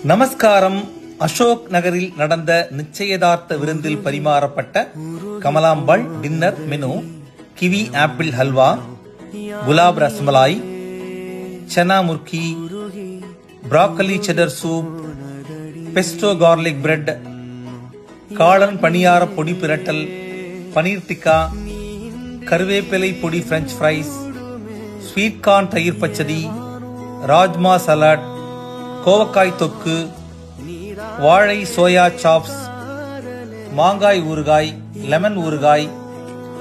நமஸ்காரம். அசோக் நகரில் நடந்த நிச்சயதார்த்த விருந்தில் பரிமாறப்பட்ட Kamalambal dinner menu kiwi apple halwa, gulab rasmalai, chana murgi, broccoli cheddar soup, pesto garlic bread, காளான் பணியார பொடி பிரட்டல், பனீர் டிக்கா, கருவேப்பிலை பொடி பிரெஞ்ச் ஃப்ரைஸ், ஸ்வீட் கார்ன் தயிர் பச்சடி, ராஜ்மா சலாட், கோவக்காய் தொக்கு, வாழை சோயா சாப்ஸ், மாங்காய் ஊறுகாய், லெமன் ஊறுகாய்,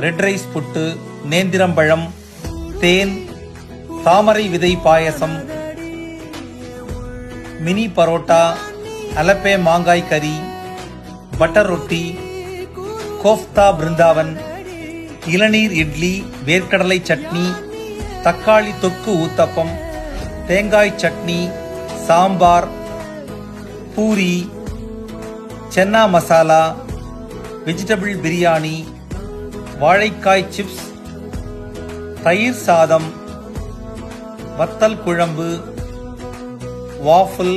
ரெட் ரைஸ் புட்டு, நேந்திரம்பழம், தேன், தாமரை விதை பாயசம், மினி பரோட்டா, அலப்பே மாங்காய் கறி, பட்டர் ரொட்டி, கோஃப்தா பிருந்தாவன், இளநீர் இட்லி, வேர்க்கடலை சட்னி, தக்காளி தொக்கு ஊத்தப்பம், தேங்காய் சட்னி, சாம்பார், பூரி, சென்னா மசாலா, வெஜிடபிள் பிரியாணி, வாழைக்காய் சிப்ஸ், தயிர் சாதம், வத்தல் குழம்பு, வாஃபிள்,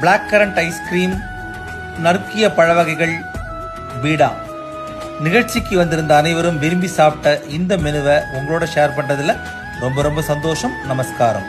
பிளாக் கரண்ட் ஐஸ்கிரீம், நறுக்கிய பழவகைகள், பீடா. நிகழ்ச்சிக்கு வந்திருந்த அனைவரும் விரும்பி சாப்பிட்ட இந்த மெனுவை உங்களோட ஷேர் பண்றதுல ரொம்ப ரொம்ப சந்தோஷம். நமஸ்காரம்.